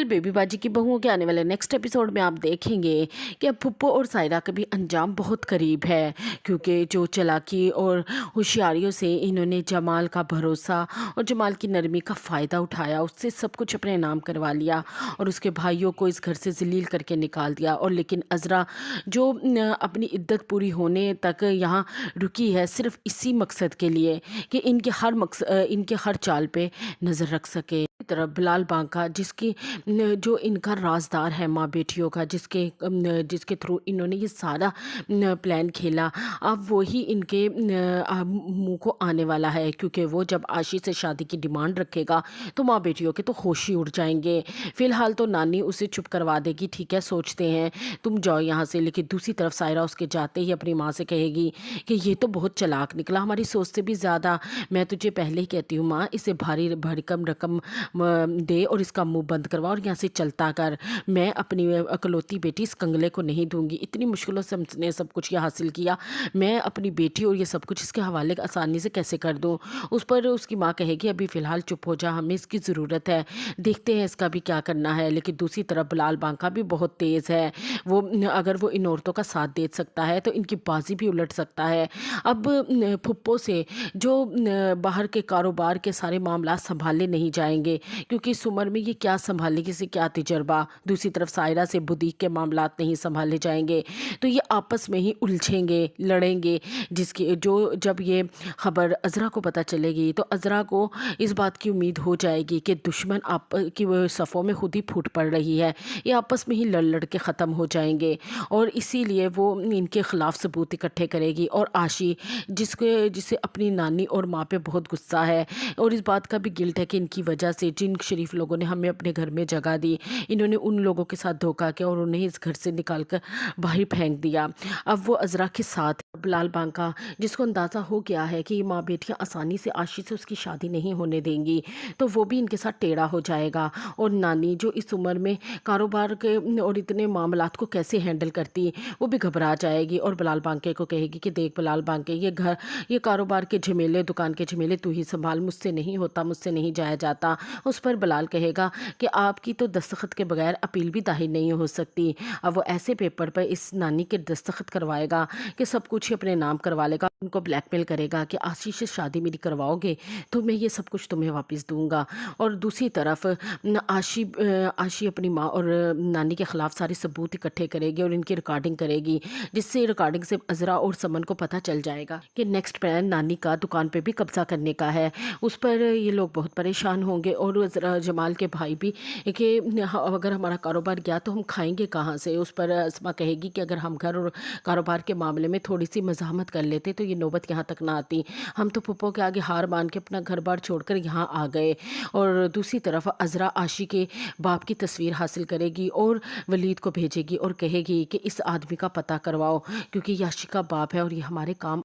Baby बाजी की बहुओं के आने वाले नेक्स्ट एपिसोड में आप देखेंगे कि अब फुप्पो और सायरा का भी अंजाम बहुत करीब है, क्योंकि जो चालाकी और होशियारियों से इन्होंने जमाल का भरोसा और जमाल की नरमी का फ़ायदा उठाया, उससे सब कुछ अपने नाम करवा लिया और उसके भाइयों को इस घर से जलील करके निकाल दिया। और लेकिन अज़रा जो अपनी इद्दत पूरी होने तक यहाँ रुकी है, सिर्फ इसी मकसद के लिए कि इनके हर चाल पे नज़र रख सके। तरफ बिलाल बांका जिसकी जो इनका राजदार है माँ बेटियों का, जिसके थ्रू इन्होंने ये सारा प्लान खेला, अब वही इनके मुंह को आने वाला है, क्योंकि वो जब आशी से शादी की डिमांड रखेगा तो माँ बेटियों के तो होश ही उड़ जाएंगे। फिलहाल तो नानी उसे चुप करवा देगी, ठीक है सोचते हैं तुम जाओ यहाँ से, लेकिन दूसरी तरफ सायरा उसके जाते ही अपनी माँ से कहेगी कि ये तो बहुत चालाक निकला, हमारी सोच से भी ज़्यादा। मैं तुझे पहले ही कहती हूँ माँ, इसे भारी भरकम रकम दे और इसका मुंह बंद करवा और यहाँ से चलता कर। मैं अपनी अकलौती बेटी इस कंगले को नहीं दूंगी, इतनी मुश्किलों से हमने सब कुछ ये हासिल किया, मैं अपनी बेटी और ये सब कुछ इसके हवाले आसानी से कैसे कर दूँ। उस पर उसकी माँ कहेगी अभी फ़िलहाल चुप हो जा, हमें इसकी ज़रूरत है, देखते हैं इसका भी क्या करना है। लेकिन दूसरी तरफ बिलाल बांका भी बहुत तेज़ है, वो अगर वो इन औरतों का साथ दे सकता है तो इनकी बाजी भी उलट सकता है। अब फुप्पो से जो बाहर के कारोबार के सारे मामला संभाले नहीं जाएंगे, क्योंकि इस उम्र में ये क्या संभालेगी, से क्या तजर्बा। दूसरी तरफ सायरा से बुदीक के मामलात नहीं संभाले जाएंगे, तो ये आपस में ही उलझेंगे, लड़ेंगे। जिसकी जो जब ये खबर अज़रा को पता चलेगी तो अज़रा को इस बात की उम्मीद हो जाएगी कि दुश्मन आप की वो सफ़ों में खुद ही फूट पड़ रही है, ये आपस में ही लड़ लड़ के ख़त्म हो जाएंगे। और इसीलिए वो इनके ख़िलाफ़ सबूत इकट्ठे करेगी। और आशी जिसे अपनी नानी और माँ पे बहुत गुस्सा है और इस बात का भी गिल्ट है कि इनकी वजह से जिन शरीफ लोगों ने हमें अपने घर में जगह दी, इन्होंने उन लोगों के साथ धोखा किया और उन्हें इस घर से निकाल कर बाहर फेंक दिया। अब वो अज़रा के साथ बिलाल बांका, जिसको अंदाज़ा हो गया है कि ये माँ बेटियाँ आसानी से आशी से उसकी शादी नहीं होने देंगी, तो वो भी इनके साथ टेढ़ा हो जाएगा। और नानी जो इस उम्र में कारोबार के और इतने मामलात को कैसे हैंडल करती, वो भी घबरा जाएगी और बिलाल बांके को कहेगी कि देख बिलाल बांके, ये कारोबार के झमेले, दुकान के झमेले तू ही संभाल, मुझसे नहीं होता, मुझसे नहीं जाया जाता। उस पर बिलाल कहेगा कि आपकी तो दस्तखत के बगैर अपील भी दाखिल नहीं हो सकती। अब वो ऐसे पेपर पर इस नानी के दस्तखत करवाएगा कि सब कुछ ही अपने नाम करवा लेगा, उनको ब्लैकमेल करेगा कि आशीष से शादी मेरी करवाओगे तो मैं ये सब कुछ तुम्हें वापस दूंगा। और दूसरी तरफ आशी अपनी माँ और नानी के ख़िलाफ़ सारे सबूत इकट्ठे करेगी और इनकी रिकॉर्डिंग करेगी, जिससे रिकॉर्डिंग से अज़रा और समन को पता चल जाएगा कि नेक्स्ट प्लान नानी का दुकान पे भी कब्ज़ा करने का है। उस पर ये लोग बहुत परेशान होंगे और जमाल के भाई भी कि अगर हमारा कारोबार गया तो हम खाएंगे कहाँ से। उस पर अस्मा कहेगी कि अगर हम घर और कारोबार के मामले में थोड़ी सी मज़ाहमत कर लेते तो ये नौबत यहाँ तक ना आती, हम तो पुप्पो के आगे हार मान के अपना घर बार छोड़कर यहाँ आ गए। और दूसरी तरफ अज़रा आशी के बाप की तस्वीर हासिल करेगी और वलीद को भेजेगी और कहेगी कि इस आदमी का पता करवाओ, क्योंकि ये आशी का बाप है और ये हमारे काम